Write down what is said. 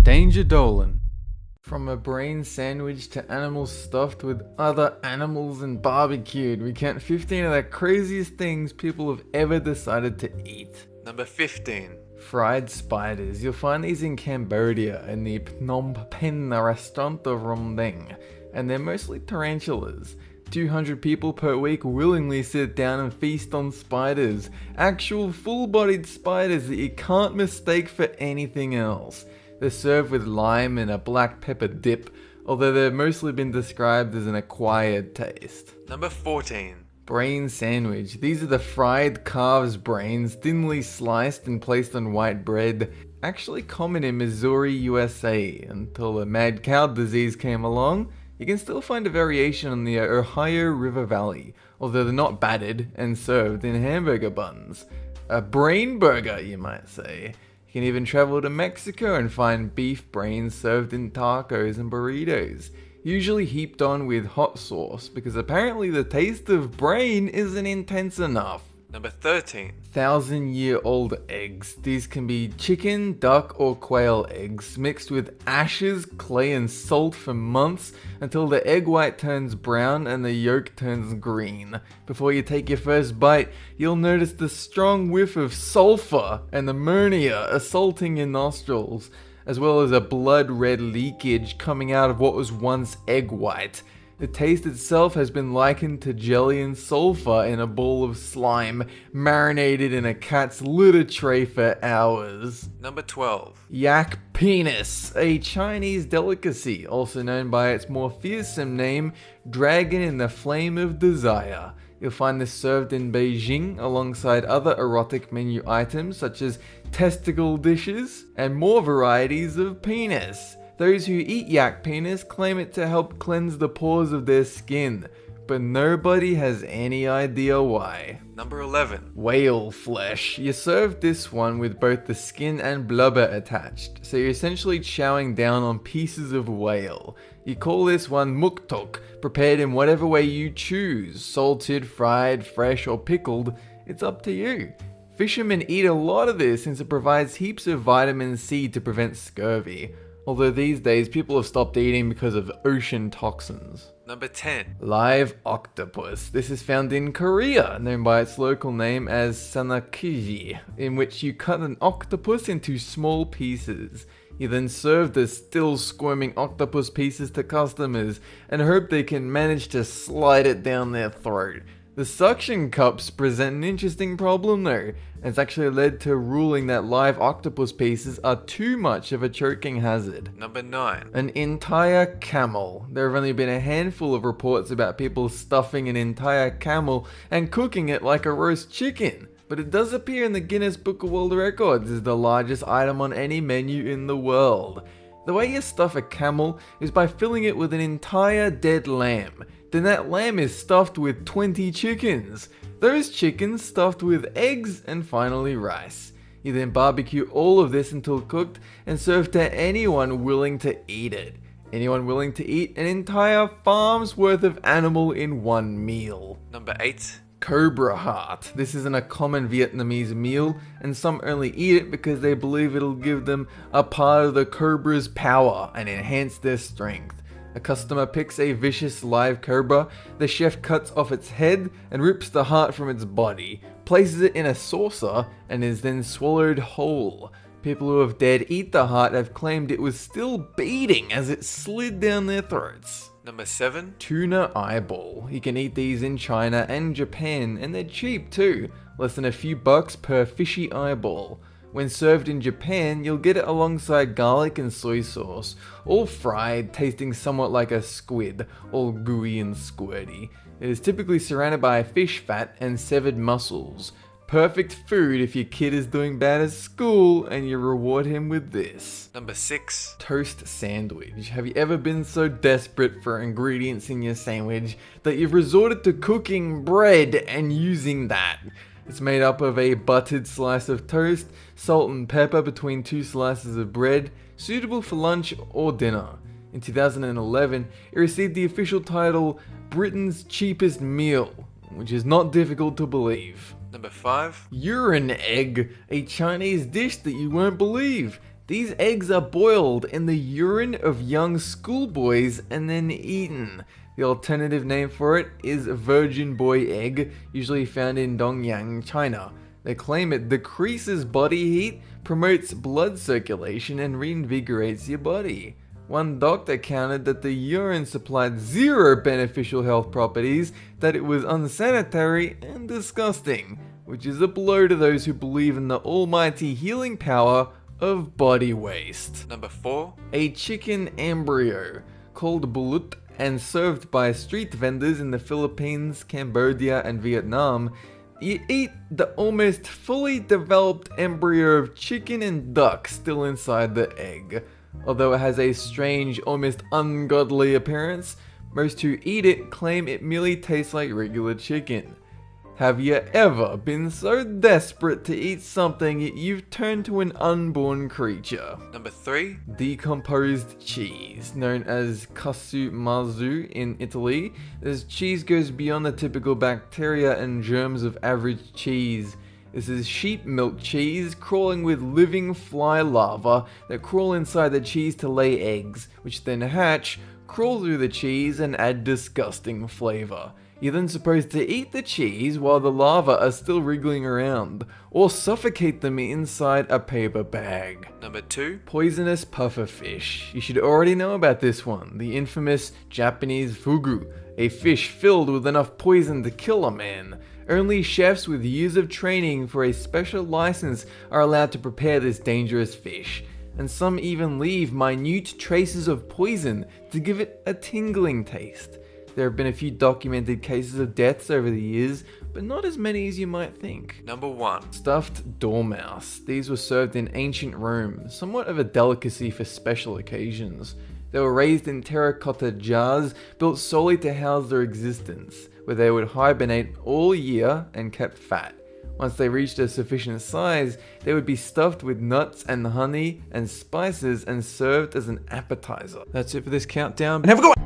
Danger Dolan. From a brain sandwich to animals stuffed with other animals and barbecued, we count 15 of the craziest things people have ever decided to eat. Number 15. Fried spiders. You'll find these in Cambodia in the Phnom Penh restaurant of Rondeng, and they're mostly tarantulas. 200 people per week willingly sit down and feast on spiders. Actual full-bodied spiders that you can't mistake for anything else. They're served with lime and a black pepper dip, although they've mostly been described as an acquired taste. Number 14. Brain sandwich. These are the fried calves' brains, thinly sliced and placed on white bread. Actually common in Missouri, USA, until the mad cow disease came along. You can still find a variation on the Ohio River Valley, although they're not battered and served in hamburger buns. A brain burger, you might say. You can even travel to Mexico and find beef brains served in tacos and burritos, usually heaped on with hot sauce, because apparently the taste of brain isn't intense enough. Number 13. 1,000-year-old eggs. These can be chicken, duck, or quail eggs, mixed with ashes, clay, and salt for months until the egg white turns brown and the yolk turns green. Before you take your first bite, you'll notice the strong whiff of sulfur and ammonia assaulting your nostrils, as well as a blood-red leakage coming out of what was once egg white. The taste itself has been likened to jelly and sulfur in a bowl of slime, marinated in a cat's litter tray for hours. Number 12. Yak penis, a Chinese delicacy, also known by its more fearsome name, dragon in the flame of desire. You'll find this served in Beijing alongside other erotic menu items such as testicle dishes and more varieties of penis. Those who eat yak penis claim it to help cleanse the pores of their skin, but nobody has any idea why. Number 11. Whale flesh. You're served this one with both the skin and blubber attached, so you're essentially chowing down on pieces of whale. You call this one muktok, prepared in whatever way you choose, salted, fried, fresh, or pickled. It's up to you. Fishermen eat a lot of this since it provides heaps of vitamin C to prevent scurvy. Although these days people have stopped eating because of ocean toxins. Number 10. Live octopus. This is found in Korea, known by its local name as sanakiji, in which you cut an octopus into small pieces. You then serve the still squirming octopus pieces to customers and hope they can manage to slide it down their throat. The suction cups present an interesting problem though. It's actually led to ruling that live octopus pieces are too much of a choking hazard. Number 9. An entire camel. There have only been a handful of reports about people stuffing an entire camel and cooking it like a roast chicken. But it does appear in the Guinness Book of World Records as the largest item on any menu in the world. The way you stuff a camel is by filling it with an entire dead lamb. Then that lamb is stuffed with 20 chickens. Those chickens stuffed with eggs and finally rice. You then barbecue all of this until cooked and serve to anyone willing to eat it. Anyone willing to eat an entire farm's worth of animal in one meal. Number 8. Cobra heart. This isn't a common Vietnamese meal, and some only eat it because they believe it'll give them a part of the cobra's power and enhance their strength. A customer picks a vicious live cobra, the chef cuts off its head and rips the heart from its body, places it in a saucer, and is then swallowed whole. People who have dared eat the heart have claimed it was still beating as it slid down their throats. Number 7. Tuna eyeball. You can eat these in China and Japan, and they're cheap too, less than a few bucks per fishy eyeball. When served in Japan, you'll get it alongside garlic and soy sauce, all fried, tasting somewhat like a squid, all gooey and squirty. It is typically surrounded by fish fat and severed muscles. Perfect food if your kid is doing bad at school and you reward him with this. Number 6. Toast sandwich. Have you ever been so desperate for ingredients in your sandwich that you've resorted to cooking bread and using that? It's made up of a buttered slice of toast, salt and pepper between 2 slices of bread, suitable for lunch or dinner. In 2011, it received the official title Britain's Cheapest Meal, which is not difficult to believe. Number 5. Urine egg, a Chinese dish that you won't believe. These eggs are boiled in the urine of young schoolboys and then eaten. The alternative name for it is virgin boy egg, usually found in Dongyang, China. They claim it decreases body heat, promotes blood circulation, and reinvigorates your body. One doctor counted that the urine supplied 0 beneficial health properties, that it was unsanitary and disgusting, which is a blow to those who believe in the almighty healing power of body waste. Number 4. A chicken embryo, called bulut and served by street vendors in the Philippines, Cambodia, and Vietnam. You eat the almost fully developed embryo of chicken and duck still inside the egg. Although it has a strange, almost ungodly appearance, most who eat it claim it merely tastes like regular chicken. Have you ever been so desperate to eat something you've turned to an unborn creature? Number 3. Decomposed cheese, known as cassumarzu in Italy. This cheese goes beyond the typical bacteria and germs of average cheese. This is sheep milk cheese crawling with living fly larvae that crawl inside the cheese to lay eggs, which then hatch, crawl through the cheese, and add disgusting flavor. You're then supposed to eat the cheese while the larvae are still wriggling around, or suffocate them inside a paper bag. Number 2. Poisonous pufferfish. You should already know about this one, the infamous Japanese fugu, a fish filled with enough poison to kill a man. Only chefs with years of training for a special license are allowed to prepare this dangerous fish, and some even leave minute traces of poison to give it a tingling taste. There have been a few documented cases of deaths over the years, but not as many as you might think. Number 1. Stuffed dormouse. These were served in ancient Rome, somewhat of a delicacy for special occasions. They were raised in terracotta jars built solely to house their existence, where they would hibernate all year and kept fat. Once they reached a sufficient size, they would be stuffed with nuts and honey and spices and served as an appetizer. That's it for this countdown, and have a good one!